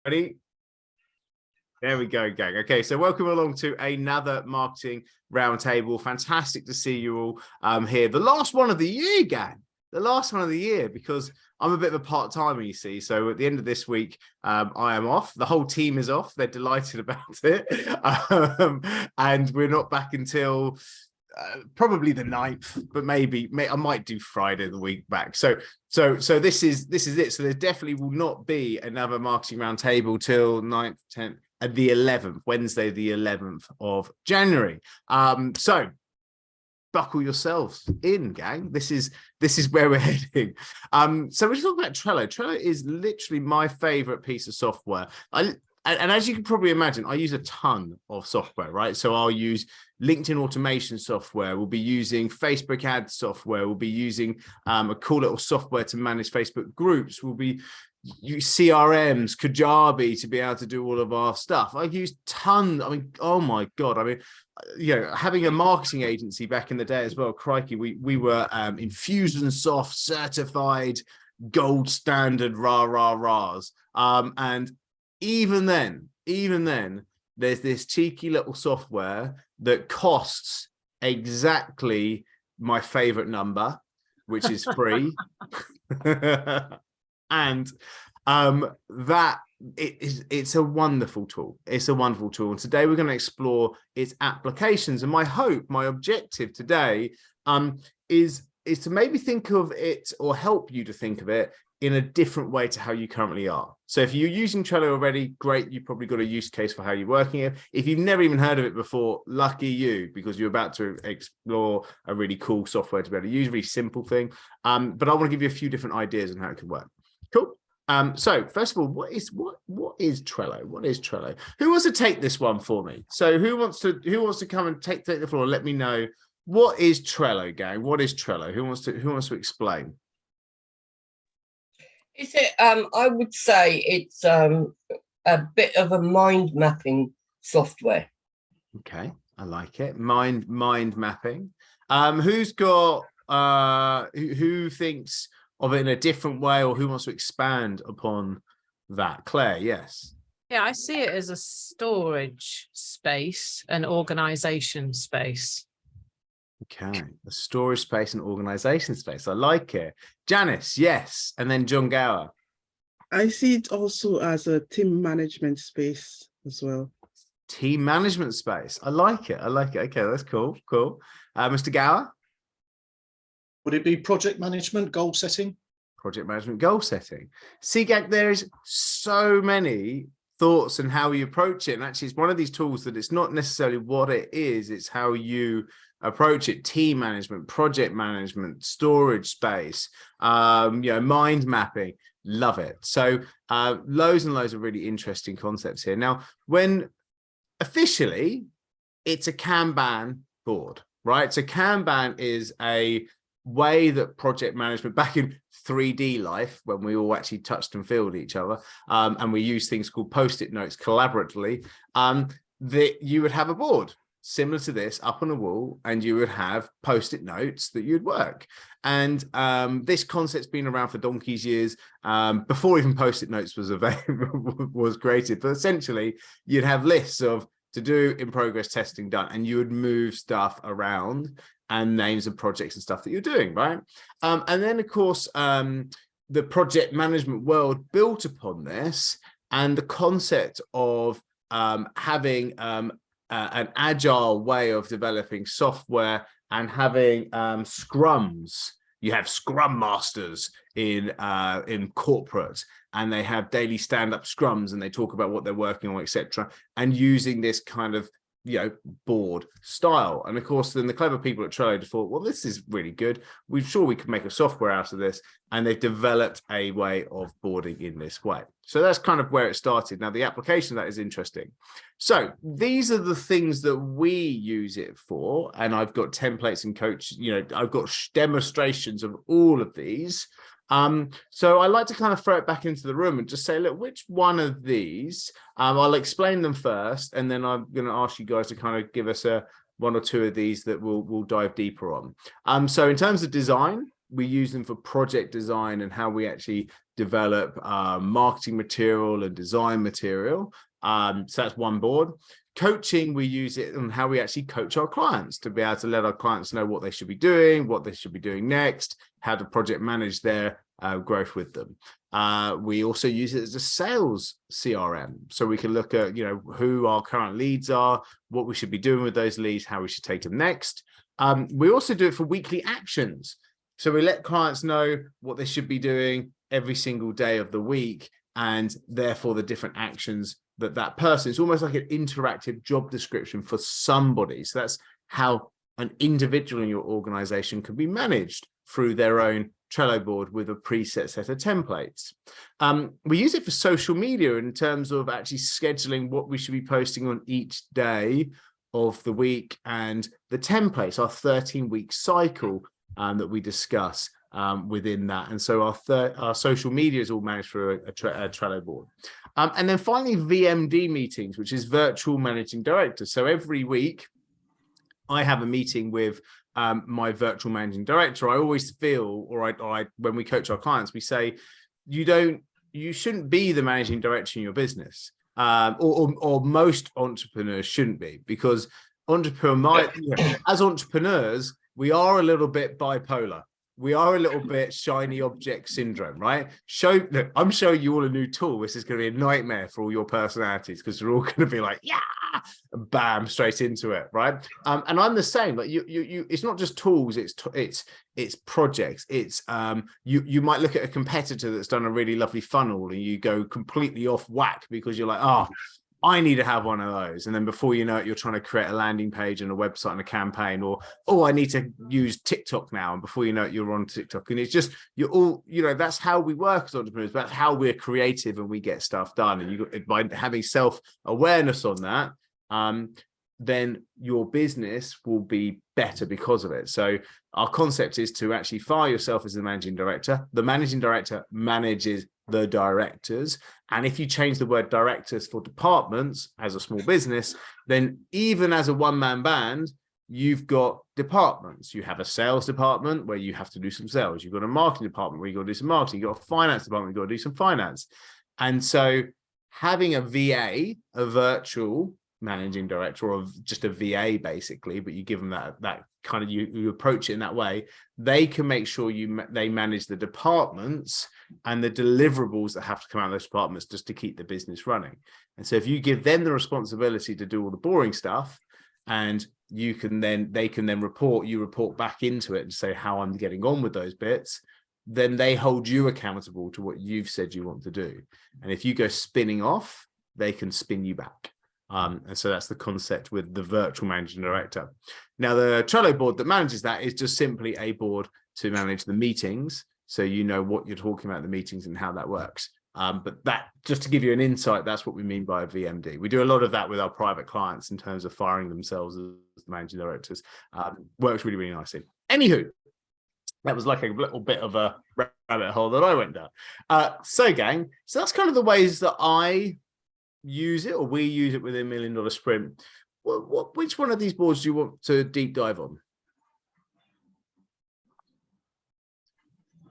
Ready? There we go, gang. Okay, so welcome along to another marketing roundtable. Fantastic to see you all here. The last one of the year, gang. The last one of the year, because I'm a bit of a part-timer, you see. So at the end of this week, I am off. The whole team is off. They're delighted about it. And we're not back until probably the 9th, but maybe I might do Friday the week back. So this is it. So there definitely will not be another marketing roundtable till 9th, 10th, and the 11th, Wednesday, the 11th of January. So buckle yourselves in, gang. This is where we're heading. So we're talking about Trello. Trello is literally my favorite piece of software. And as you can probably imagine, I use a ton of software, right? So I'll use LinkedIn automation software. We'll be using Facebook ad software. We'll be using a cool little software to manage Facebook groups. We'll be use CRMs, Kajabi to be able to do all of our stuff. I use tons. I mean, oh my God. I mean, having a marketing agency back in the day as well, crikey, we were Infusionsoft certified gold standard rahs. And even then, there's this cheeky little software that costs exactly my favorite number, which is free. And it's a wonderful tool. It's a wonderful tool. And today we're going to explore its applications. And my hope, my objective today is to maybe think of it, or help you to think of it in a different way to how you currently are. So if you're using Trello already, great, you've probably got a use case for how you're working it. If you've never even heard of it before, lucky you, because you're about to explore a really cool software to be able to use, a really simple thing. But I want to give you a few different ideas on how it can work. Cool. So first of all, what is Trello? What is Trello? Who wants to take this one for me? So who wants to come and take the floor and let me know what is Trello, gang? What is Trello? Who wants to explain? Is it? I would say it's a bit of a mind mapping software. Okay, I like it. Mind mapping. Who's got? Who thinks of it in a different way, or who wants to expand upon that? Claire, yes. Yeah, I see it as a storage space, an organization space. Okay, a storage space and organization space. I like it. Janice, yes. And then John Gower. I see it also as a team management space as well. Team management space. I like it. Okay, that's cool. Mr. Gower? Would it be project management, goal setting? Project management, goal setting. See, Gag, there is so many thoughts and how you approach it. And actually, it's one of these tools that it's not necessarily what it is, it's how you approach it. Team management, project management, storage space, mind mapping. Love it. So loads and loads of really interesting concepts here. Now, when officially it's a Kanban board, right? So Kanban is a way that project management, back in 3D life, when we all actually touched and filled each other, and we use things called post-it notes collaboratively, that you would have a board similar to this up on a wall, and you would have post-it notes that you'd work. And this concept's been around for donkey's years, before even post-it notes was created. But essentially, you'd have lists of to do, in progress, testing done, and you would move stuff around and names of projects and stuff that you're doing, right? And then, of course, the project management world built upon this, and the concept of having an agile way of developing software and having scrums. You have scrum masters in corporate, and they have daily stand-up scrums, and they talk about what they're working on, etc. And using this kind of board style. And of course, then the clever people at Trello thought, well, this is really good. We're sure we could make a software out of this. And they've developed a way of boarding in this way. So that's kind of where it started. Now, the application of that is interesting. So these are the things that we use it for. And I've got templates and I've got demonstrations of all of these. So I like to kind of throw it back into the room and just say, look, which one of these, I'll explain them first, and then I'm going to ask you guys to kind of give us one or two of these that we'll dive deeper on. So in terms of design, we use them for project design and how we actually develop marketing material and design material. So that's one board. Coaching, we use it on how we actually coach our clients to be able to let our clients know what they should be doing, what they should be doing next, how to project manage their growth with them. We also use it as a sales CRM. So we can look at, who our current leads are, what we should be doing with those leads, how we should take them next. We also do it for weekly actions. So we let clients know what they should be doing every single day of the week, and therefore the different actions that person, it's almost like an interactive job description for somebody. So that's how an individual in your organization can be managed through their own Trello board with a preset set of templates. We use it for social media in terms of actually scheduling what we should be posting on each day of the week, and the templates, our 13-week cycle that we discuss within that. And so our social media is all managed through a Trello board. And then finally, VMD meetings, which is virtual managing director. So every week I have a meeting with my virtual managing director. I always feel, or when we coach our clients, we say, you shouldn't be the managing director in your business, or most entrepreneurs shouldn't be, because as entrepreneurs, we are a little bit bipolar. We are a little bit shiny object syndrome, right? Look, I'm showing you all a new tool. This is going to be a nightmare for all your personalities, because we're all going to be like, yeah, and bam, straight into it, right? And I'm the same. Like you, it's not just tools. It's projects. It's you might look at a competitor that's done a really lovely funnel, and you go completely off whack because you're like, oh, I need to have one of those. And then before you know it, you're trying to create a landing page and a website and a campaign, or, oh, I need to use TikTok now. And before you know it, you're on TikTok. And it's just, you're all, that's how we work as entrepreneurs. That's how we're creative and we get stuff done. And by having self-awareness on that, then your business will be better because of it. So our concept is to actually fire yourself as the managing director. The managing director manages the directors. And if you change the word directors for departments as a small business, then even as a one-man band, you've got departments. You have a sales department where you have to do some sales. You've got a marketing department where you've got to do some marketing. You've got a finance department, you've got to do some finance. And so having a VA, a virtual managing director, or just a VA basically, but you give them that kind of, you approach it in that way, they can make sure they manage the departments and the deliverables that have to come out of those departments just to keep the business running. And so if you give them the responsibility to do all the boring stuff, and they can then report back into it and say how I'm getting on with those bits, then they hold you accountable to what you've said you want to do. And if you go spinning off, they can spin you back. And so that's the concept with the virtual managing director. Now, the Trello board that manages that is just simply a board to manage the meetings. So you know what you're talking about in the meetings and how that works. But that, just to give you an insight, that's what we mean by a VMD. We do a lot of that with our private clients in terms of firing themselves as managing directors. Works really, really nicely. Anywho, that was like a little bit of a rabbit hole that I went down. So gang, so that's kind of the ways that I use it, or we use it within $1 Million Sprint. Which one of these boards do you want to deep dive on?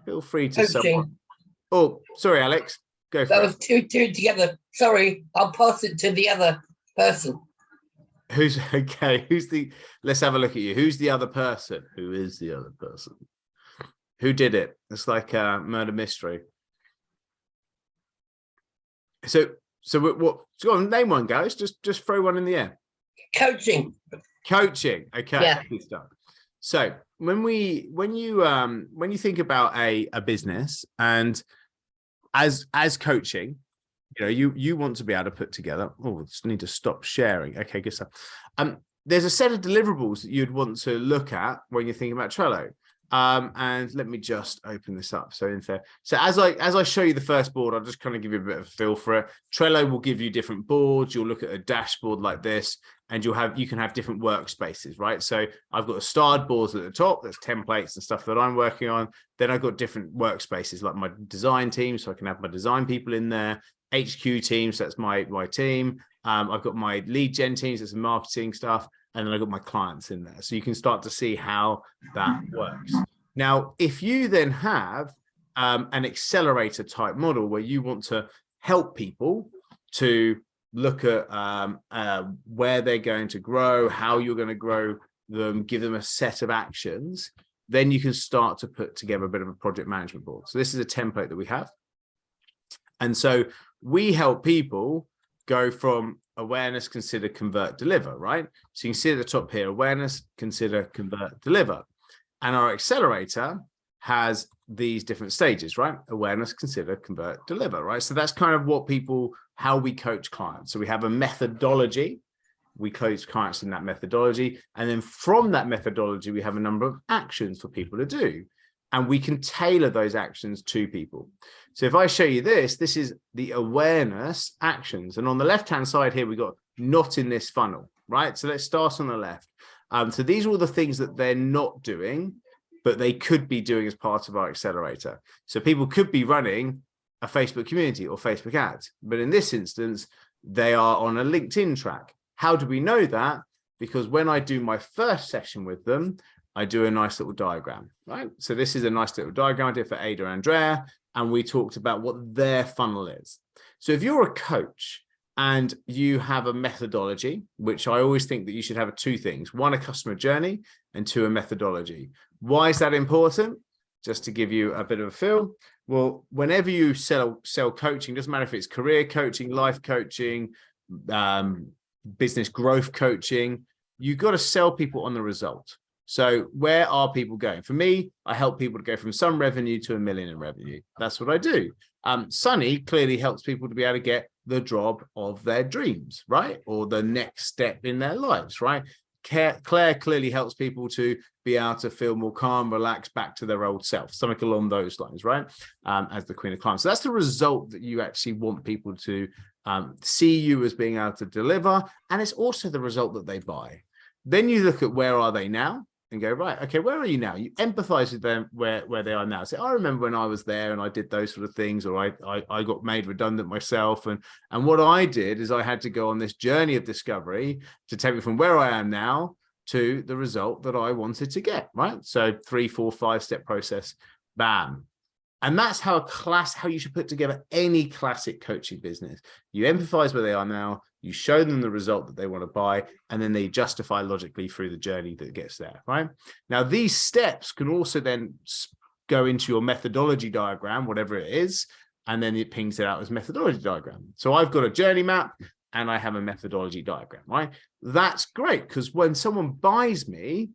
Feel free to someone. Oh, sorry, Alex. Go for it. That was two together. Sorry, I'll pass it to the other person. Who's okay? Let's have a look at you. Who's the other person? Who is the other person? Who did it? It's like a murder mystery. So what? Go on, name one, guys. Just throw one in the air. Coaching. Okay. Yeah. Good stuff. So when you think about a business, and as coaching, you want to be able to put together. Oh, just need to stop sharing. Okay, good stuff. There's a set of deliverables that you'd want to look at when you're thinking about Trello. And let me just open this up. So as I show you the first board, I'll just kind of give you a bit of a feel for it. Trello will give you different boards. You'll look at a dashboard like this, and you can have different workspaces, right? So I've got a starred boards at the top. There's templates and stuff that I'm working on. Then I've got different workspaces like my design team, so I can have my design people in there. HQ team, so that's my team. I've got my lead gen teams, that's marketing stuff. And then I've got my clients in there. So you can start to see how that works. Now, if you then have an accelerator type model where you want to help people to look at where they're going to grow, how you're going to grow them, give them a set of actions, then you can start to put together a bit of a project management board. So this is a template that we have. And so we help people go from awareness, consider, convert, deliver, right? So you can see at the top here, awareness, consider, convert, deliver. And our accelerator has these different stages, right? Awareness, consider, convert, deliver, right? So that's kind of what people, how we coach clients. So we have a methodology. We coach clients in that methodology. And then from that methodology, we have a number of actions for people to do. And we can tailor those actions to people. So if I show you this, this is the awareness actions. And on the left-hand side here, we've got not in this funnel, right? So let's start on the left. So these are all the things that they're not doing, but they could be doing as part of our accelerator. So people could be running a Facebook community or Facebook ads, but in this instance, they are on a LinkedIn track. How do we know that? Because when I do my first session with them, I do a nice little diagram, right? So this is a nice little diagram I did for Ada and Andrea, and we talked about what their funnel is. So if you're a coach and you have a methodology, which I always think that you should have two things, one, a customer journey, and two, a methodology. Why is that important? Just to give you a bit of a feel. Well, whenever you sell coaching, doesn't matter if it's career coaching, life coaching, business growth coaching, you've got to sell people on the result. So where are people going? For me, I help people to go from some revenue to $1 million in revenue. That's what I do. Sunny clearly helps people to be able to get the job of their dreams, right? Or the next step in their lives, right? Claire clearly helps people to be able to feel more calm, relaxed, back to their old self, something along those lines, right? As the Queen of Climbs. So that's the result that you actually want people to see you as being able to deliver. And it's also the result that they buy. Then you look at where are they now? And go, right, okay, where are you now? You empathize with them where they are now. So I remember when I was there and I did those sort of things, or I got made redundant myself. And what I did is I had to go on this journey of discovery to take me from where I am now to the result that I wanted to get, right? So 3, 4, 5-step process, bam. And that's how you should put together any classic coaching business. You empathize where they are now, you show them the result that they want to buy, and then they justify logically through the journey that gets there, right? Now, these steps can also then go into your methodology diagram, whatever it is, and then it pings it out as methodology diagram. So I've got a journey map and I have a methodology diagram, right? That's great, because when someone buys me,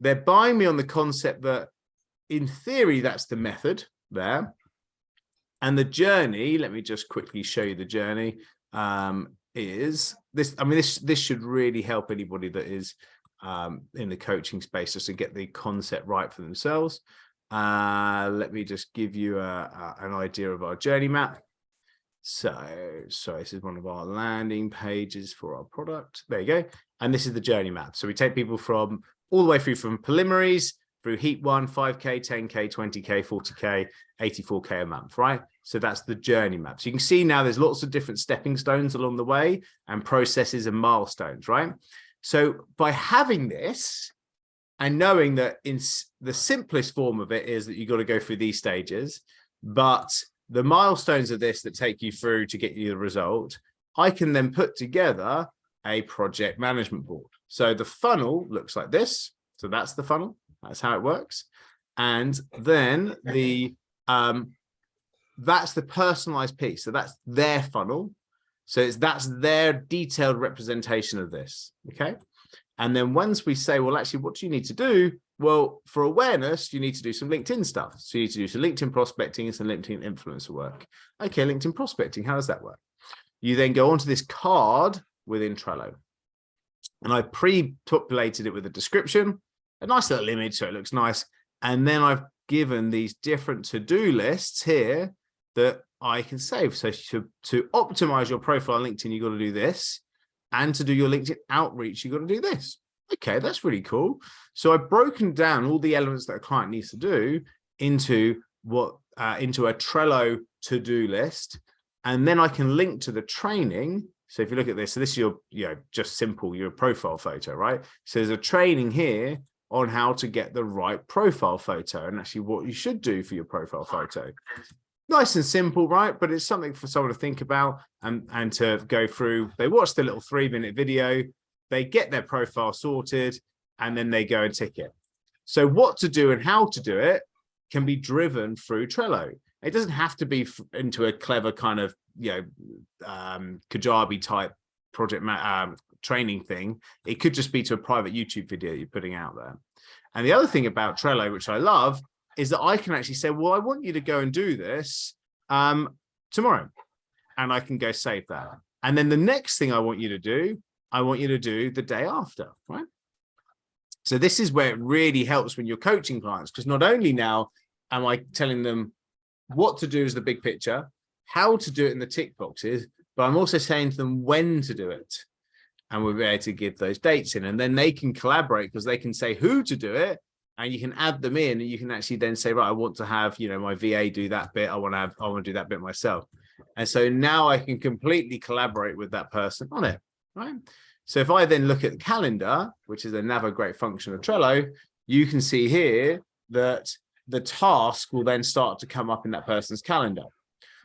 they're buying me on the concept that in theory, that's the method there. And the journey, let me just quickly show you the journey, is this. I mean, this should really help anybody that is in the coaching space just to get the concept right for themselves. Let me just give you an idea of our journey map. So this is one of our landing pages for our product. There you go. And this is the journey map. So we take people from all the way through from preliminaries through heat 1, 5K, 10K, 20K, 40K, 84K a month, right? So that's the journey map. So you can see now there's lots of different stepping stones along the way and processes and milestones, right? So by having this and knowing that in the simplest form of it is that you've got to go through these stages, but the milestones of this that take you through to get you the result, I can then put together a project management board. So the funnel looks like this. So that's the funnel. That's how it works. And then that's the personalized piece. So that's their funnel. So that's their detailed representation of this. Okay. And then once we say, well, actually, what do you need to do? Well, for awareness, you need to do some LinkedIn stuff. So you need to do some LinkedIn prospecting and some LinkedIn influencer work. Okay, LinkedIn prospecting, how does that work? You then go onto this card within Trello. And I pre-populated it with a description, a nice little image so it looks nice. And then I've given these different to-do lists here that I can save. So to optimize your profile on LinkedIn, you've got to do this. And to do your LinkedIn outreach, you've got to do this. Okay, that's really cool. So I've broken down all the elements that a client needs to do into into a Trello to-do list. And then I can link to the training. So if you look at this, so this is your, just simple, your profile photo, right? So there's a training here on how to get the right profile photo and actually what you should do for your profile photo. Nice and simple, right? But it's something for someone to think about and to go through. They watch the little 3-minute video, they get their profile sorted, and then they go and tick it. So what to do and how to do it can be driven through Trello. It doesn't have to be into a clever kind of, Kajabi type project training thing. It could just be to a private YouTube video you're putting out there. And the other thing about Trello, which I love, is that I can actually say, well, I want you to go and do this tomorrow. And I can go save that. And then the next thing I want you to do the day after, right? So this is where it really helps when you're coaching clients, because not only now am I telling them what to do as the big picture, how to do it in the tick boxes, but I'm also saying to them when to do it. And we'll be able to give those dates in, and then they can collaborate because they can say who to do it, and you can add them in, and you can actually then say, right, I want to have, my VA do that bit. I want to do that bit myself. And so now I can completely collaborate with that person on it, right? So if I then look at the calendar, which is another great function of Trello, you can see here that the task will then start to come up in that person's calendar.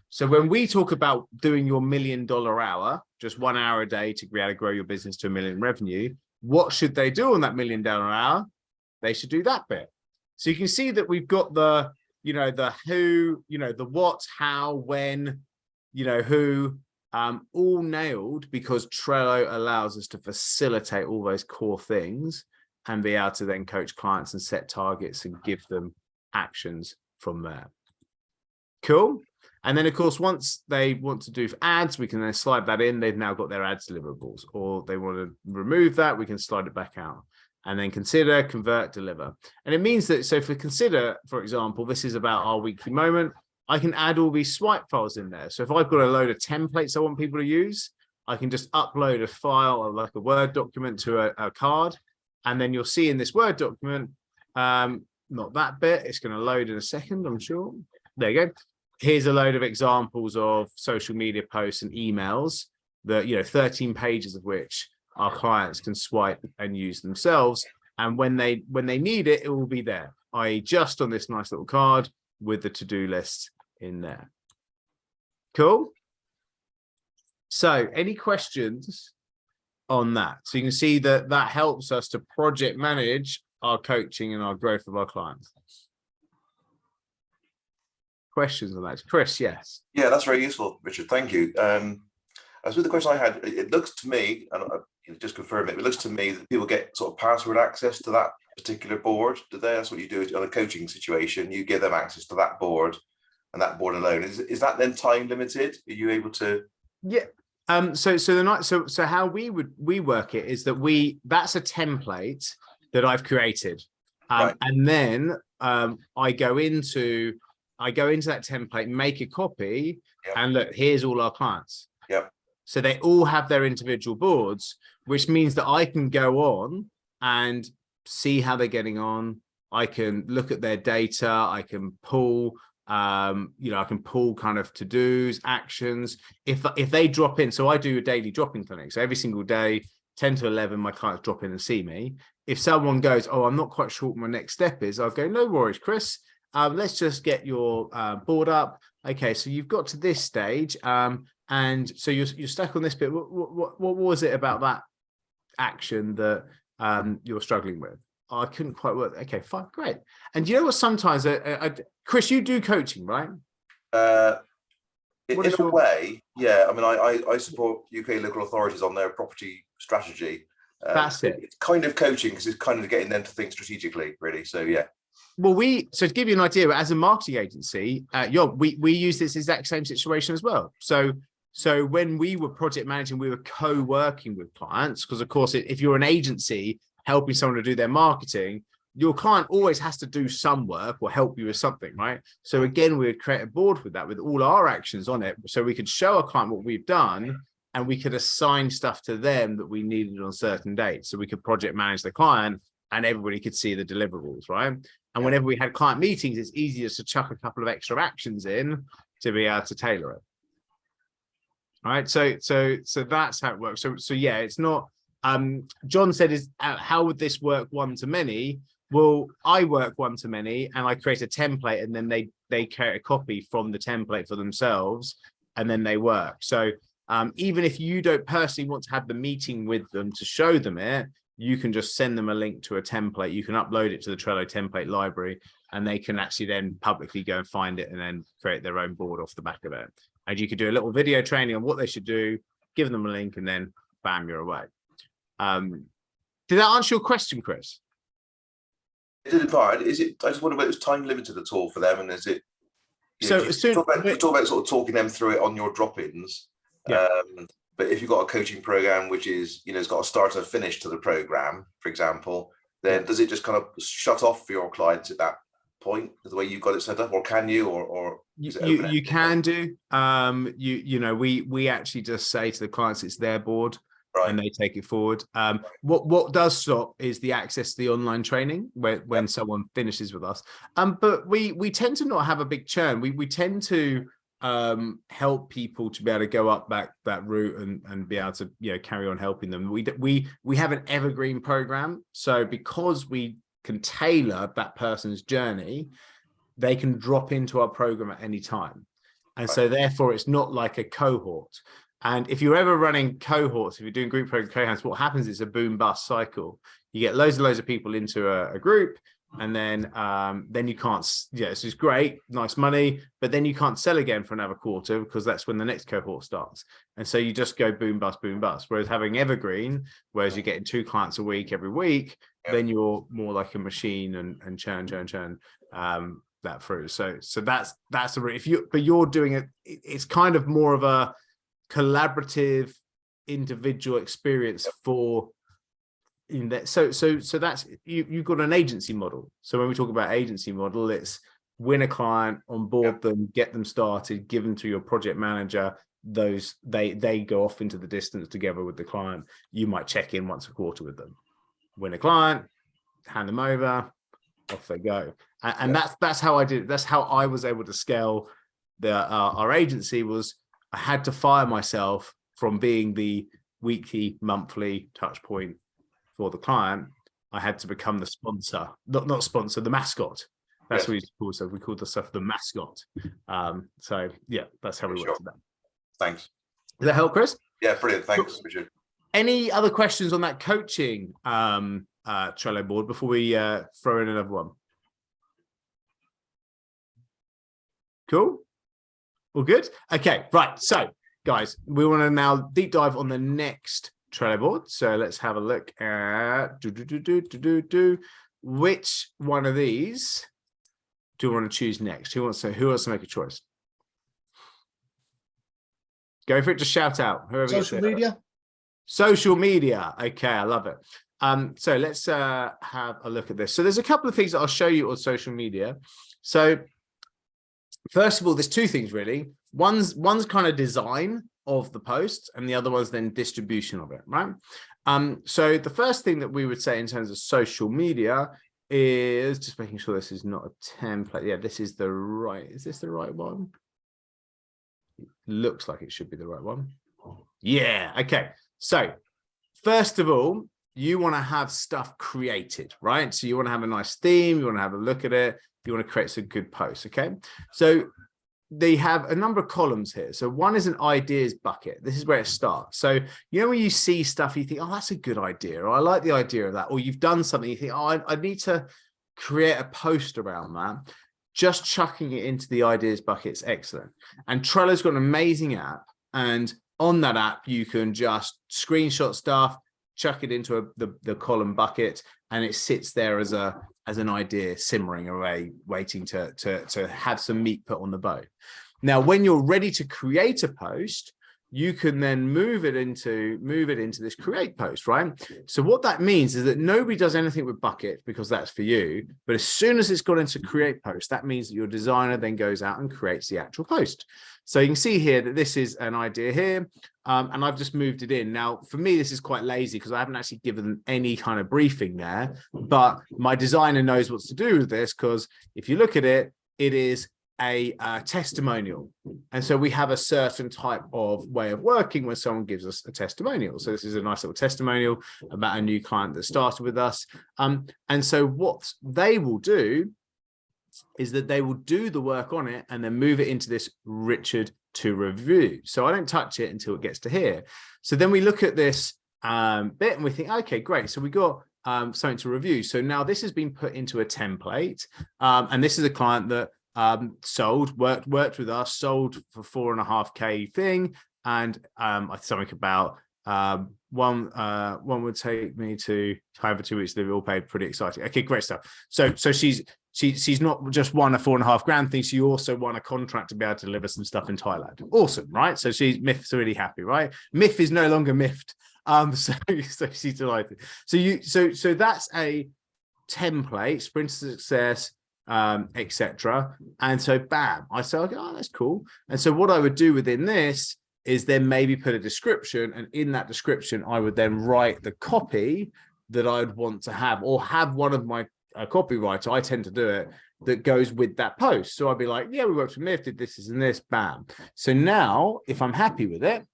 So when we talk about doing your $1 million hour, just 1 hour a day to be able to grow your business to $1 million revenue, what should they do on that $1 million hour? They should do that bit. So you can see that we've got the, the who, the what, how, when, who, all nailed, because Trello allows us to facilitate all those core things and be able to then coach clients and set targets and give them actions from there. Cool. And then, of course, once they want to do ads, we can then slide that in. They've now got their ads deliverables, or they want to remove that, we can slide it back out. And then consider, convert, deliver. And it means that, so for consider, for example, this is about our weekly moment. I can add all these swipe files in there. So if I've got a load of templates I want people to use, I can just upload a file or like a Word document to a card. And then you'll see in this Word document, not that bit, it's going to load in a second, I'm sure. There you go. Here's a load of examples of social media posts and emails that, 13 pages of which our clients can swipe and use themselves. And when they need it, it will be there, i.e. just on this nice little card with the to-do list in there. Cool. So any questions on that? So you can see that that helps us to project manage our coaching and our growth of our clients. Questions on that? Chris, yes. Yeah, that's very useful, Richard. Thank you. As with the question I had, it looks to me, and just confirm it, it looks to me that people get sort of password access to that particular board. Do they? That's what you do on a coaching situation. You give them access to that board and that board alone. Is that then time limited? Are you able to? Yeah. So how we work it is that that's a template that I've created, Right. and then I go into that template, make a copy, Yep. and look, here's all our clients. Yep. So they all have their individual boards, which means that I can go on and see how they're getting on. I can look at their data. I can pull, I can pull kind of to-dos, actions. If they drop in, so I do a daily drop-in clinic. So every single day, 10 to 11, my clients drop in and see me. If someone goes, oh, I'm not quite sure what my next step is, I'll go, no worries, Chris. Let's just get your board up. Okay, so you've got to this stage, and so you're stuck on this bit. What was it about that action that you're struggling with? Oh, I couldn't quite work. Okay, fine, great. And you know what? Sometimes, Chris, you do coaching, right? In a way, yeah. I mean, I support UK local authorities on their property strategy. That's it. It's kind of coaching because it's kind of getting them to think strategically, really. So yeah. Well, so to give you an idea, as a marketing agency, we use this exact same situation as well. So when we were project managing, we were co-working with clients because, of course, if you're an agency helping someone to do their marketing, your client always has to do some work or help you with something, right? So again, we would create a board with that, with all our actions on it, so we could show a client what we've done, and we could assign stuff to them that we needed on certain dates. So we could project manage the client, and everybody could see the deliverables, right? And whenever we had client meetings, it's easier to chuck a couple of extra actions in to be able to tailor it. All right, so that's how it works. So yeah, it's not. John said, how would this work one to many? well, I work one-to-many and I create a template, and then they create a copy from the template for themselves, and then they work. So even if you don't personally want to have the meeting with them to show them it, you can just send them a link to a template. You can upload it to the Trello template library, and they can actually then publicly go and find it and then create their own board off the back of it. And you could do a little video training on what they should do, give them a link, and then bam, you're away. Did that answer your question, Chris? It did in part. Is it? I just wonder whether it's time limited at all for them, and is it? You know, So you talk about sort of talking them through it on your drop-ins. Yeah. But if you've got a coaching program which is, you know, it's got a start and a finish to the program, for example, then does it just kind of shut off for your clients at that point, the way you've got it set up, or can you, or you can do. You know, we actually just say to the clients it's their board, right, and they take it forward. What does stop is the access to the online training when someone finishes with us. But we tend to not have a big churn. We tend to help people to be able to go up that route and be able to, you know, carry on helping them. We have an evergreen program, so because we can tailor that person's journey, they can drop into our program at any time, and so therefore it's not like a cohort. And if you're ever running cohorts, if you're doing group program cohorts, what happens is a boom bust cycle. You get loads of people into a group, and then you can't, yeah, it's just great, nice money, but then you can't sell again for another quarter, because that's when the next cohort starts. And so you just go boom bust, whereas having evergreen, whereas you're getting 2 clients a week every week, then you're more like a machine and churn that through. So that's but you're doing it, it's kind of more of a collaborative individual experience for in that. So that's you've got an agency model. So when we talk about agency model, it's win a client, onboard them, get them started, give them to your project manager. Those they go off into the distance together with the client. You might check in once a quarter with them, win a client, hand them over, off they go. And that's how I did it. That's how I was able to scale our agency. Was I had to fire myself from being the weekly, monthly touch point for the client. I had to become the sponsor, not sponsor, the mascot. That's what we used to call ourselves. We called the stuff the mascot. So yeah, that's how we worked with that. Thanks. Does that help, Chris? Yeah, brilliant. Thanks, Richard. Any other questions on that coaching Trello board before we throw in another one? Cool. All good. Okay, right. So guys, we want to now deep dive on the next Trello board. So let's have a look at which one of these do we want to choose next? Who wants to make a choice? Go for it. Just shout out. Whoever Social media. Social media. Okay, I love it. So let's have a look at this. So there's a couple of things that I'll show you on social media. So first of all, there's 2 things really. One's kind of design of the post, and the other one's then distribution of it, right? So the first thing that we would say in terms of social media is just making sure this is not a template. Yeah, this is the right. Is this the right one? It looks like it should be the right one. Yeah. Okay. So first of all, you want to have stuff created, right? So you want to have a nice theme. You want to have a look at it. You want to create some good posts. Okay. So they have a number of columns here. So one is an ideas bucket. This is where it starts. So, you know, when you see stuff, you think, oh, that's a good idea, or I like the idea of that, or you've done something, you think, oh, I need to create a post around that. Just chucking it into the ideas bucket is excellent. And Trello's got an amazing app. And on that app, you can just screenshot stuff, chuck it into the column bucket, and it sits there as an idea simmering away, waiting to have some meat put on the bone. Now, when you're ready to create a post, you can then move it into this create post, right? So what that means is that nobody does anything with bucket because that's for you. But as soon as it's got into create post, that means that your designer then goes out and creates the actual post. So you can see here that this is an idea here, and I've just moved it in. Now, for me, this is quite lazy because I haven't actually given any kind of briefing there, but my designer knows what to do with this, because if you look at it, it is a testimonial. And so we have a certain type of way of working when someone gives us a testimonial. So this is a nice little testimonial about a new client that started with us. And so what they will do is that they will do the work on it and then move it into this Richard to review. So I don't touch it until it gets to here. So then we look at this bit and we think, okay, great. So we got something to review. So now this has been put into a template. And this is a client that worked with us, sold for 4.5K thing. And something about one would take me to time for 2 weeks, they've all paid, pretty exciting. Okay, great stuff. So she's not just won a 4.5 grand thing, she also won a contract to be able to deliver some stuff in Thailand. Awesome, right? So Miff's really happy, right? Miff is no longer miffed. So she's delighted. So that's a template, sprint to success, etc. And so bam, I say, okay, oh, that's cool. And so what I would do within this is then maybe put a description, and in that description I would then write the copy that I'd want to have, or have one of my copywriter, I tend to do it, that goes with that post. So I'd be like, yeah, we worked with Miff, did this and this, bam. So now if I'm happy with it,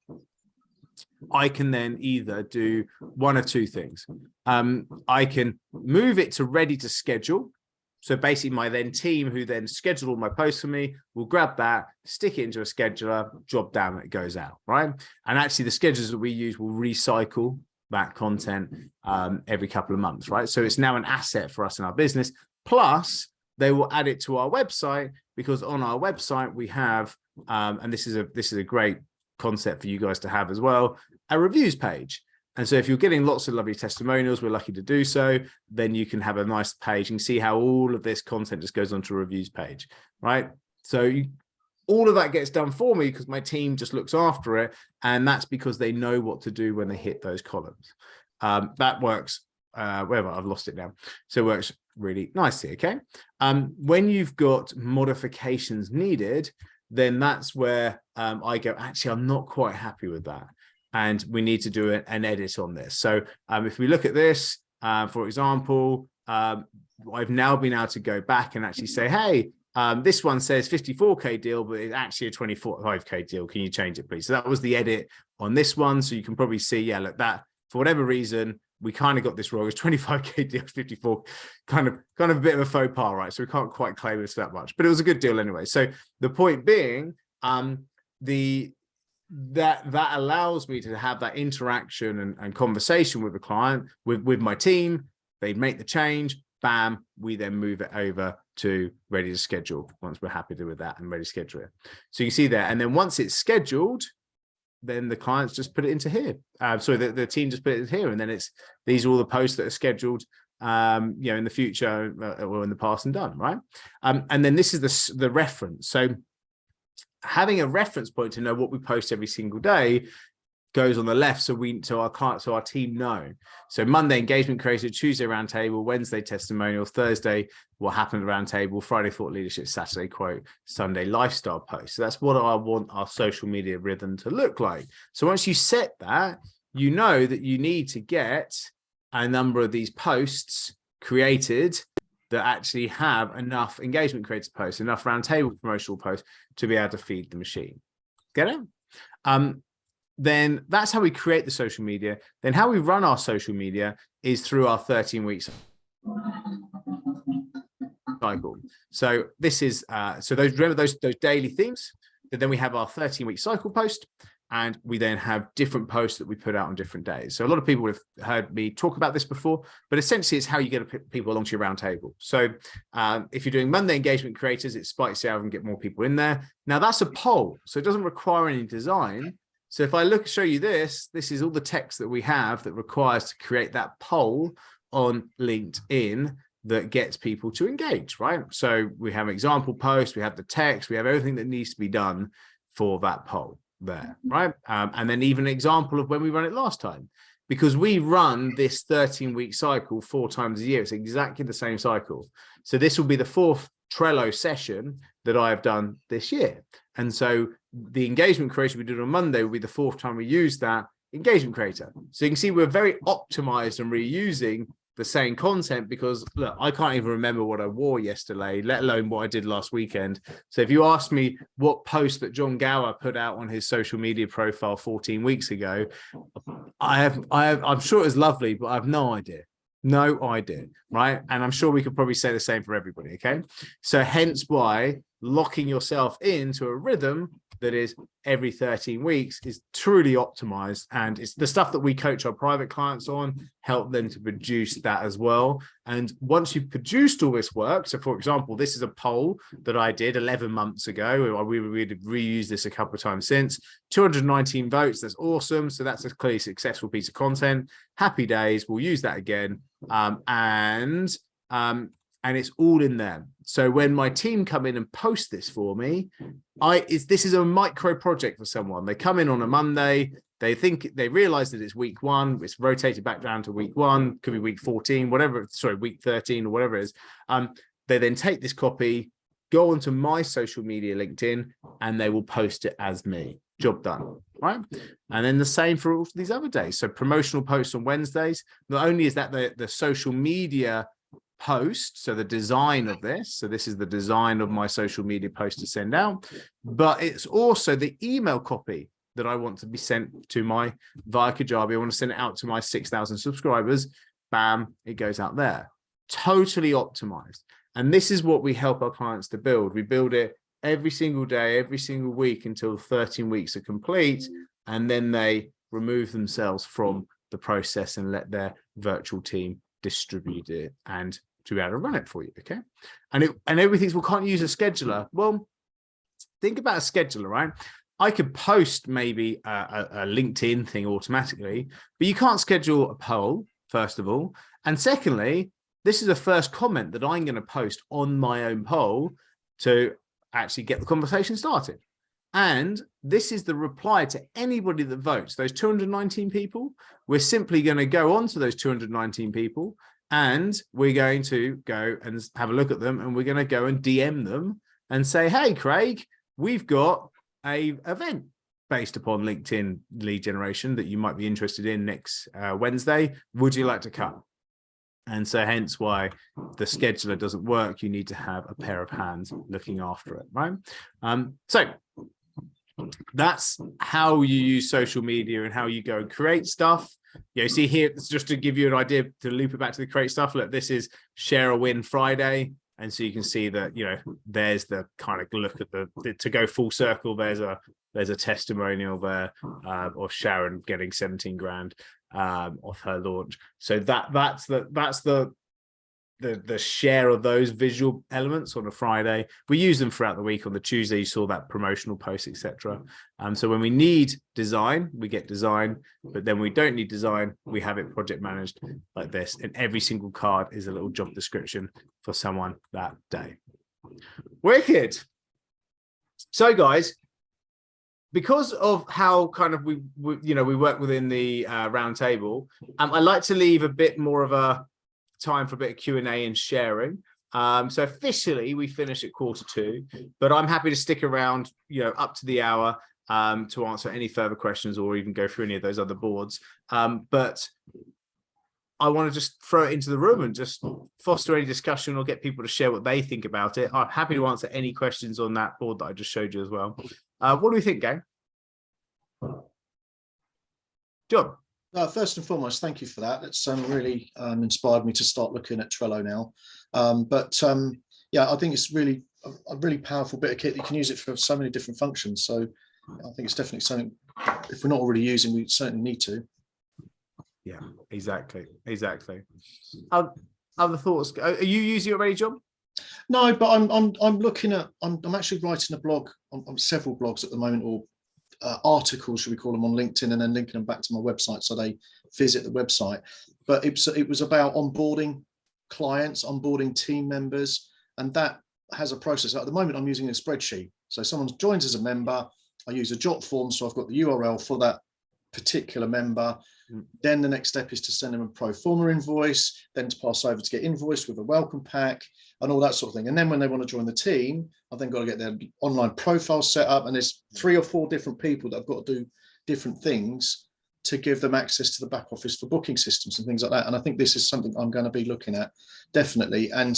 I can then either do one of two things. I can move it to ready to schedule. So basically my then team who then schedule all my posts for me will grab that, stick it into a scheduler, job down, it goes out, right? And actually the schedulers that we use will recycle that content every couple of months, right? So it's now an asset for us in our business. Plus they will add it to our website, because on our website we have, and this is a great concept for you guys to have as well, a reviews page. And so if you're getting lots of lovely testimonials, we're lucky to do so, then you can have a nice page. You can see how all of this content just goes onto a reviews page, right? So all of that gets done for me because my team just looks after it. And that's because they know what to do when they hit those columns. That works, wherever, I've lost it now. So it works really nicely, okay? When you've got modifications needed, then that's where I go, actually, I'm not quite happy with that. And we need to do an edit on this. So if we look at this, for example, I've now been able to go back and actually say, hey, this one says 54K deal, but it's actually a 25K deal. Can you change it, please? So that was the edit on this one. So you can probably see, yeah, look, that for whatever reason, we kind of got this wrong. It's 25K deal, 54, kind of a bit of a faux pas, right? So we can't quite claim this that much, but it was a good deal anyway. So the point being, that allows me to have that interaction and conversation with the client, with my team. They make the change, bam, we then move it over to ready to schedule once we're happy with that and ready to schedule it. So you see there, and then once it's scheduled, then the clients just put it into here. Sorry, the team just put it in here, and then these are all the posts that are scheduled in the future or in the past and done, right? And then this is the reference. So having a reference point to know what we post every single day goes on the left, so our team know. So Monday engagement creator, Tuesday roundtable, Wednesday testimonial, Thursday what happened at roundtable, Friday thought leadership, Saturday quote, Sunday lifestyle post. So that's what I want our social media rhythm to look like. So once you set that, you know that you need to get a number of these posts created that actually have enough engagement creator posts, enough roundtable promotional posts to be able to feed the machine. Get it? Then that's how we create the social media. Then how we run our social media is through our 13 weeks cycle. So this is remember those daily themes. Then we have our 13-week cycle post, and we then have different posts that we put out on different days. So a lot of people have heard me talk about this before, but essentially it's how you get people along to your roundtable. So if you're doing Monday engagement creators, it spikes out and get more people in there. Now that's a poll, so it doesn't require any design. So if I show you this is all the text that we have that requires to create that poll on LinkedIn that gets people to engage, right? So we have an example post, we have the text, we have everything that needs to be done for that poll there, right? And then even an example of when we run it last time, because we run this 13-week cycle 4 times a year. It's exactly the same cycle. So this will be the 4th Trello session that I have done this year. And so the engagement creator we did on Monday will be the 4th time we use that engagement creator. So you can see we're very optimized and reusing the same content, because look, I can't even remember what I wore yesterday, let alone what I did last weekend. So if you ask me what post that John Gower put out on his social media profile 14 weeks ago, I'm sure it was lovely, but I have no idea. No idea, right? And I'm sure we could probably say the same for everybody, okay? So hence why locking yourself into a rhythm that is every 13 weeks is truly optimized, and it's the stuff that we coach our private clients on, help them to produce that as well. And once you've produced all this work, so for example, this is a poll that I did 11 months ago. We've reused this a couple of times since. 219 votes, that's awesome. So that's a clearly successful piece of content. Happy days, we'll use that again. And it's all in there. So when my team come in and post this for me, this is a micro project for someone. They come in on a Monday, they realize that it's week 1, it's rotated back down to week 1, could be week 14, whatever, sorry, week 13 or whatever it is. They then take this copy, go onto my social media, LinkedIn, and they will post it as me. Job done, right? And then the same for all these other days. So promotional posts on Wednesdays, not only is that the social media post, so the design of this, so this is the design of my social media post to send out, but it's also the email copy that I want to be sent to my via Kajabi. I want to send it out to my 6,000 subscribers. Bam, it goes out there. Totally optimized. And this is what we help our clients to build. We build it every single day, every single week until 13 weeks are complete. And then they remove themselves from the process and let their virtual team distribute it and to be able to run it for you. Okay. And everything's, well, can't use a scheduler. Well, think about a scheduler, right? I could post maybe a LinkedIn thing automatically, but you can't schedule a poll, first of all. And secondly, this is the first comment that I'm going to post on my own poll to actually get the conversation started. And this is the reply to anybody that votes. Those 219 people, we're simply going to go on to those 219 people and we're going to go and have a look at them, and we're going to go and DM them and say, hey, Craig, we've got a event based upon LinkedIn lead generation that you might be interested in next Wednesday. Would you like to come? And so hence why the scheduler doesn't work. You need to have a pair of hands looking after it, right? So that's how you use social media and how you go and create stuff. You know, see here, it's just to give you an idea, to loop it back to the create stuff. Look, this is Share a Win Friday. And so you can see that, you know, there's the kind of look at the to go full circle. There's a testimonial there of Sharon getting 17 grand off her launch. So that's the share of those visual elements on a Friday. We use them throughout the week. On the Tuesday, you saw that promotional post, etc. So when we need design, we get design, but then we don't need design, we have it project managed like this. And every single card is a little job description for someone that day. Wicked. So guys, because of how kind of we work within the round table, I like to leave a bit more of a time for a bit of Q&A and sharing. So officially we finish at 1:45, but I'm happy to stick around, up to the hour to answer any further questions or even go through any of those other boards. But I want to just throw it into the room and just foster any discussion or get people to share what they think about it. I'm happy to answer any questions on that board that I just showed you as well. What do we think, gang? John? First and foremost, thank you for that. It's really inspired me to start looking at Trello now. Yeah, I think it's really a really powerful bit of kit. You can use it for so many different functions. So I think it's definitely something, if we're not already using, we certainly need to. Yeah, exactly. Other thoughts? Are you using it already, John? No, but I'm looking at. I'm actually writing a blog on several blogs at the moment, or articles, should we call them, on LinkedIn, and then linking them back to my website so they visit the website. But it was about onboarding clients, onboarding team members, and that has a process. At the moment, I'm using a spreadsheet. So someone joins as a member, I use a jot form, so I've got the URL for that particular member. Then the next step is to send them a pro forma invoice, then to pass over to get invoiced with a welcome pack and all that sort of thing. And then when they want to join the team, I've then got to get their online profile set up, and there's 3 or 4 different people that have got to do different things to give them access to the back office for booking systems and things like that. And I think this is something I'm going to be looking at, definitely. And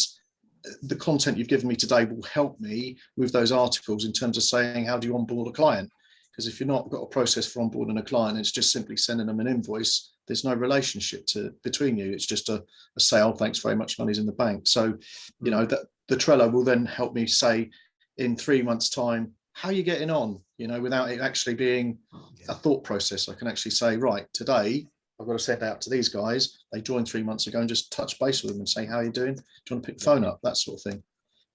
the content you've given me today will help me with those articles in terms of saying, how do you onboard a client? Because if you're not got a process for onboarding a client, it's just simply sending them an invoice. There's no relationship between you. It's just a sale. Thanks very much. Money's in the bank. So, you know, that the Trello will then help me say in 3 months' time, how are you getting on? You know, without it actually being a thought process, I can actually say, right, today I've got to send out to these guys. They joined 3 months ago, and just touch base with them and say, how are you doing? Do you want to pick the phone up? That sort of thing.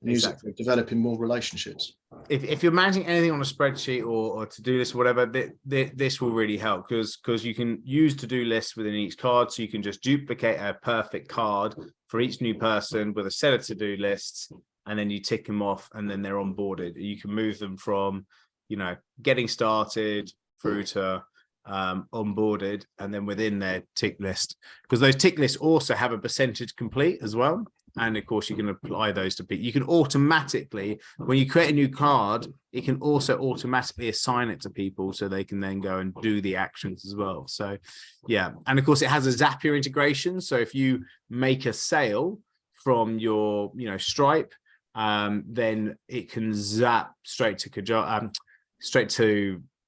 And use it for developing more relationships. If you're managing anything on a spreadsheet or to-do list or whatever, this will really help, because you can use to-do lists within each card. So you can just duplicate a perfect card for each new person with a set of to-do lists, and then you tick them off, and then they're onboarded. You can move them from, you know, getting started through to onboarded, and then within their tick list, because those tick lists also have a percentage complete as well. And of course, you can apply those to people. You can automatically, when you create a new card, it can also automatically assign it to people, so they can then go and do the actions as well. So, yeah. And of course, it has a Zapier integration. So if you make a sale from your, you know, Stripe, then it can zap straight to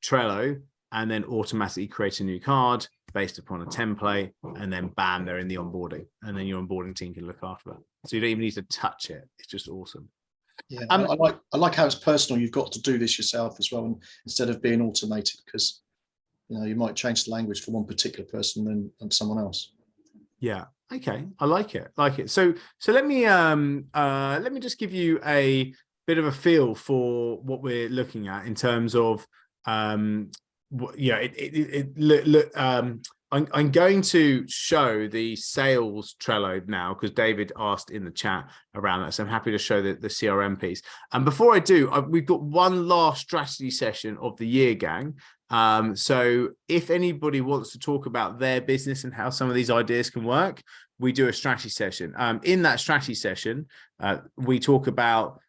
Trello, and then automatically create a new card based upon a template, and then bam, they're in the onboarding, and then your onboarding team can look after that. So you don't even need to touch it. It's just awesome. Yeah, I like how it's personal. You've got to do this yourself as well, and instead of being automated, because you know you might change the language for one particular person and someone else. Yeah. Okay. I like it. So let me just give you a bit of a feel for what we're looking at in terms of I'm going to show the sales Trello now, because David asked in the chat around that. So I'm happy to show the CRM piece. And before I do, we've got one last strategy session of the year, gang. So if anybody wants to talk about their business and how some of these ideas can work, we do a strategy session. In that strategy session, we talk about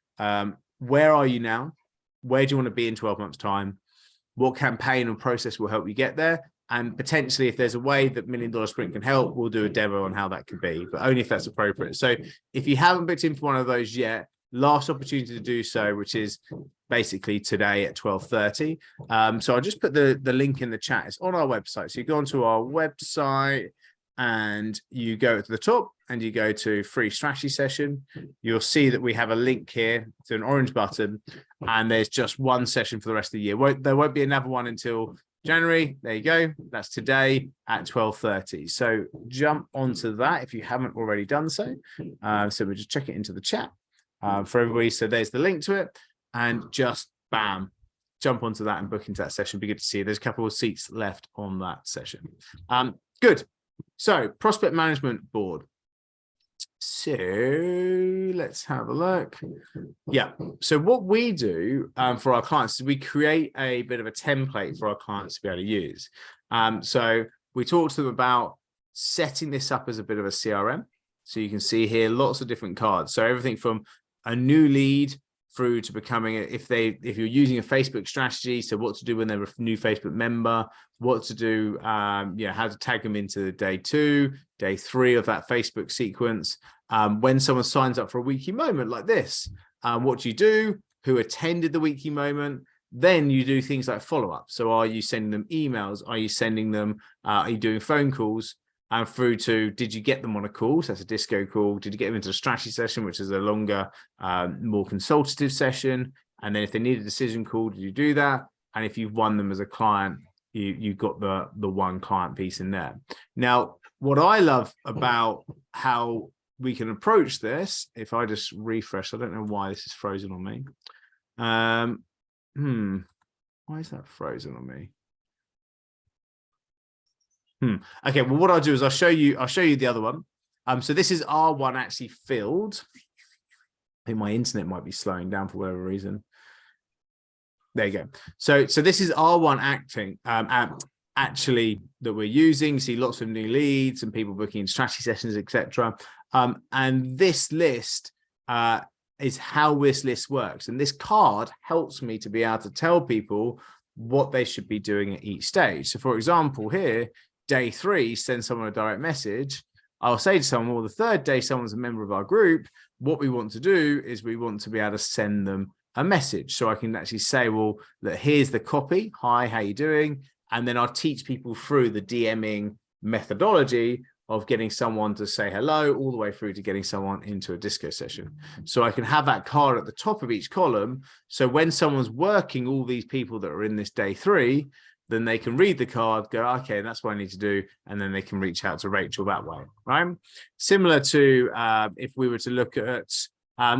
where are you now? Where do you want to be in 12 months' time? What campaign and process will help you get there? And potentially, if there's a way that $1 Million Sprint can help, we'll do a demo on how that could be, but only if that's appropriate. So if you haven't booked in for one of those yet, last opportunity to do so, which is basically today at 12:30. So I'll just put the link in the chat. It's on our website. So you go onto our website and you go to the top and you go to free strategy session. You'll see that we have a link here to an orange button, and there's just one session for the rest of the year. There won't be another one until January. There you go. That's today at 12:30. So jump onto that if you haven't already done so. So we'll just check it into the chat for everybody. So there's the link to it, and just bam, jump onto that and book into that session. Be good to see you. There's a couple of seats left on that session. Good. So prospect management board. So let's have a look. Yeah. So what we do for our clients is we create a bit of a template for our clients to be able to use. So we talk to them about setting this up as a bit of a CRM. So you can see here lots of different cards. So everything from a new lead through to becoming, if you're using a Facebook strategy, so what to do when they're a new Facebook member, what to do, how to tag them into day 2, day 3 of that Facebook sequence. When someone signs up for a weekly moment like this, what do you do? Who attended the weekly moment? Then you do things like follow-up. So are you sending them emails? Are you sending them, are you doing phone calls? And through to, did you get them on a call? So that's a disco call. Did you get them into a strategy session, which is a longer, more consultative session? And then if they need a decision call, did you do that? And if you've won them as a client, you've got the one client piece in there. Now, what I love about how we can approach this, if I just refresh, I don't know why this is frozen on me. Why is that frozen on me? Okay, well, what I'll do is I'll show you the other one. So this is R1 actually filled. I think my internet might be slowing down for whatever reason. There you go. So this is R1 actually that we're using. You see lots of new leads and people booking strategy sessions, etc. And this list is how this list works. And this card helps me to be able to tell people what they should be doing at each stage. So for example, here, day 3, send someone a direct message. I'll say to someone, well, the third day someone's a member of our group, what we want to do is we want to be able to send them a message. So I can actually say, well, that here's the copy. Hi, how you doing? And then I'll teach people through the DMing methodology of getting someone to say hello all the way through to getting someone into a disco session. So I can have that card at the top of each column. So when someone's working all these people that are in this day 3, then they can read the card, go, okay, that's what I need to do. And then they can reach out to Rachel that way, right? Similar to if we were to look at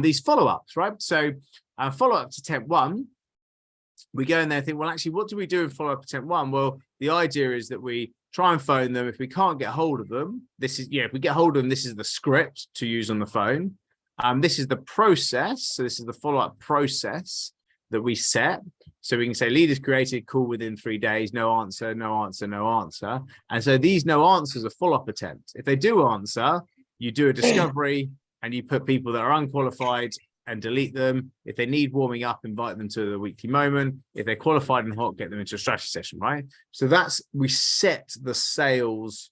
these follow-ups, right? So follow-up to temp 1, we go in there and think, well, actually, what do we do in follow-up to temp 1? Well, the idea is that we try and phone them. If we can't get hold of them, this is, if we get hold of them, this is the script to use on the phone. This is the process. So this is the follow-up process that we set. So we can say lead is created, call within 3 days, no answer, no answer, no answer. And so these no answers are follow-up attempts. If they do answer, you do a discovery and you put people that are unqualified and delete them. If they need warming up, invite them to the weekly moment. If they're qualified and hot, get them into a strategy session, right? So that's, we set the sales,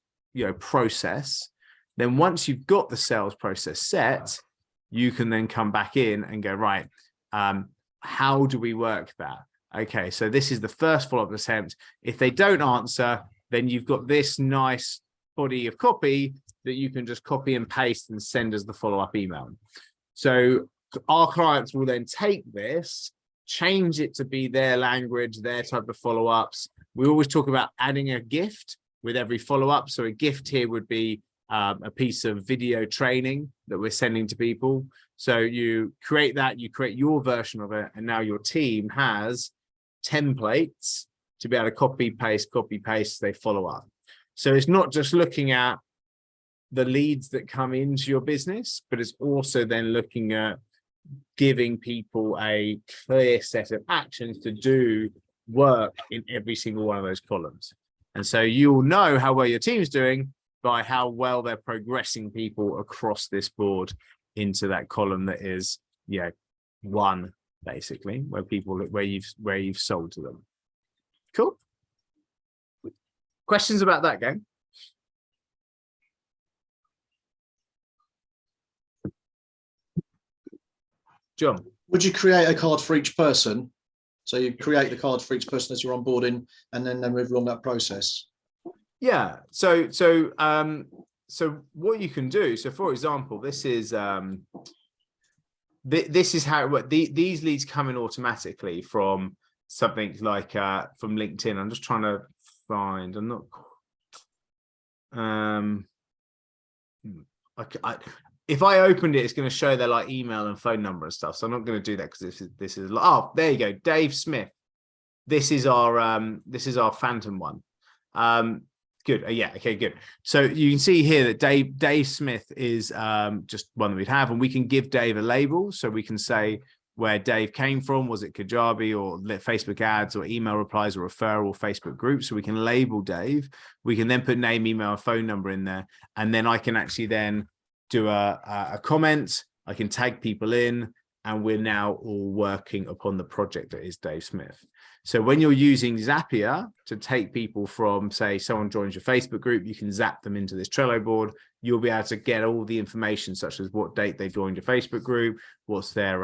process. Then once you've got the sales process set, you can then come back in and go, right, how do we work that? Okay, so this is the first follow-up attempt. If they don't answer, then you've got this nice body of copy that you can just copy and paste and send as the follow-up email. So our clients will then take this, change it to be their language, their type of follow-ups. We always talk about adding a gift with every follow-up. So a gift here would be a piece of video training that we're sending to people. So you create that, you create your version of it, and now your team has templates to be able to copy, paste, they follow up. So it's not just looking at the leads that come into your business, but it's also then looking at giving people a clear set of actions to do work in every single one of those columns. And so you'll know how well your team's doing by how well they're progressing people across this board into that column that is, 1, basically, where you've sold to them. Cool. Questions about that, gang? John, Would you create a card for each person? So you create the card for each person as you're onboarding, and then they move along that process. yeah. So what you can do. So, for example, this is this is how it works. These leads come in automatically from something like from LinkedIn. I'm just trying to find. I'm not. If I opened it, it's going to show their like email and phone number and stuff. So I'm not going to do that because this is oh, there you go, Dave Smith. This is our phantom one. Good. Yeah. Okay. Good. So you can see here that Dave Smith is just one that we'd have, and we can give Dave a label. So we can say where Dave came from. Was it Kajabi or Facebook ads or email replies or referral Facebook group? So we can label Dave. We can then put name, email, phone number in there, and then I can actually then do a comment. I can tag people in, and we're now all working upon the project that is Dave Smith. So when you're using Zapier to take people from, say, someone joins your Facebook group, you can zap them into this Trello board. You'll be able to get all the information, such as what date they joined your Facebook group, what's their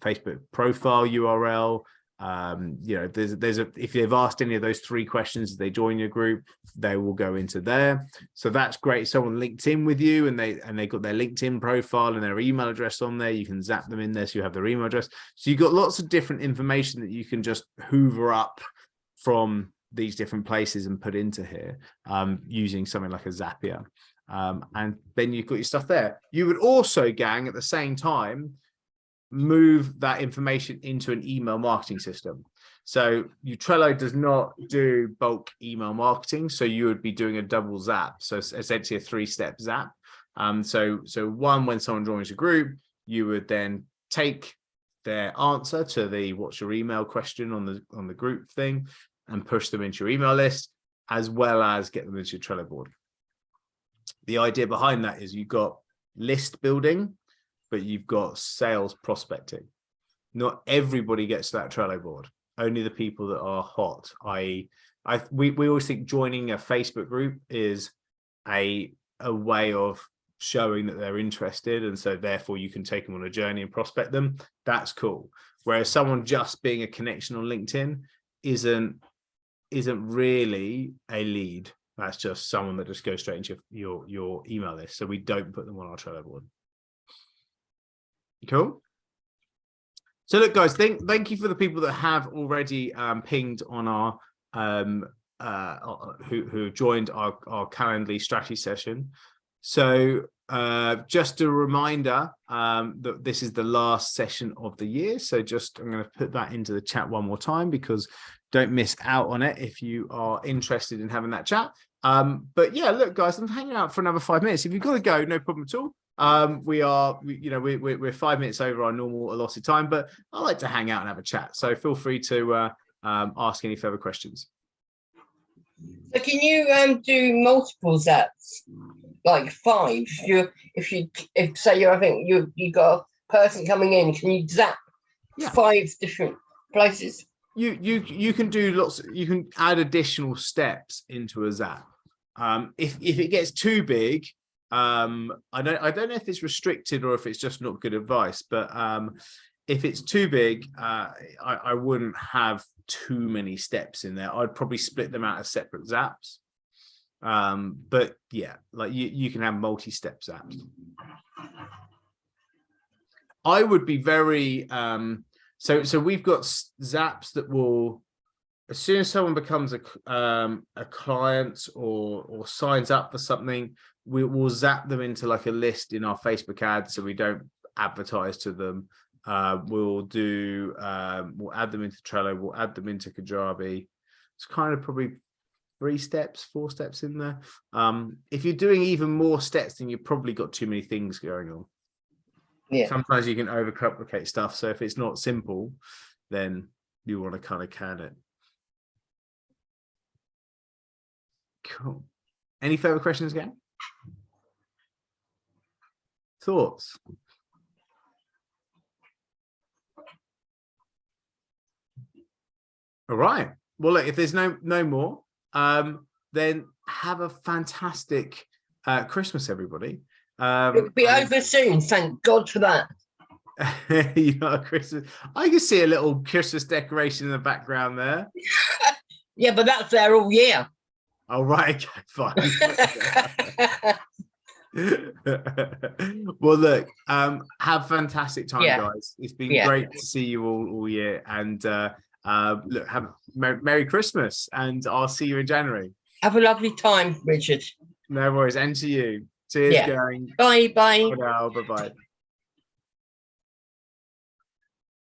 Facebook profile URL. If they've asked any of those 3 questions as they join your group, they will go into there. So that's great. Someone linked in with you and they got their LinkedIn profile and their email address on there. You can zap them in there so you have their email address. So you've got lots of different information that you can just hoover up from these different places and put into here using something like a Zapier. And then you've got your stuff there. You would also, gang, at the same time, move that information into an email marketing system. So Trello does not do bulk email marketing. So you would be doing a double zap. So essentially a 3-step zap. So one, when someone joins a group, you would then take their answer to the what's your email question on the group thing and push them into your email list, as well as get them into your Trello board. The idea behind that is you've got list building, but you've got sales prospecting. Not everybody gets to that Trello board. only the people that are hot. We always think joining a Facebook group is a way of showing that they're interested, and so therefore you can take them on a journey and prospect them. That's cool. Whereas someone just being a connection on LinkedIn isn't really a lead. That's just someone that just goes straight into your email list. So we don't put them on our Trello board. Cool. So look, guys, thank you for the people that have already pinged on our who joined our Calendly strategy session. So just a reminder that this is the last session of the year. So I'm going to put that into the chat one more time, because don't miss out on it if you are interested in having that chat. But yeah, look, guys, I'm hanging out for another 5 minutes. If you've got to go, no problem at all. We're 5 minutes over our normal allotted time, but I like to hang out and have a chat. So feel free to ask any further questions. So can you do multiple zaps, like 5? If say you got a person coming in, can you zap 5 different places? You can do lots. You can add additional steps into a zap. If it gets too big, I don't know if it's restricted or if it's just not good advice. But if it's too big, I wouldn't have too many steps in there. I'd probably split them out as separate zaps. But yeah, like you can have multi-step zaps. I would be very so we've got zaps that will, as soon as someone becomes a client or signs up for something, we'll zap them into like a list in our Facebook ads, so we don't advertise to them. We'll add them into Trello, we'll add them into Kajabi. It's kind of probably 4 steps in there. If you're doing even more steps, then you've probably got too many things going on. Yeah. Sometimes you can overcomplicate stuff. So if it's not simple, then you want to kind of can it. Cool. Any further questions again? Thoughts? All right. Well, look, if there's no more, then have a fantastic Christmas, everybody. It'll be over soon. Thank God for that. Christmas. I can see a little Christmas decoration in the background there. Yeah, but that's there all year. Oh, right. Okay, fine. Well, look, have a fantastic time, guys. It's been great to see you all year. And look, have a Merry Christmas, and I'll see you in January. Have a lovely time, Richard. No worries. And to you. Cheers, gang. Bye. Bye now. Bye-bye.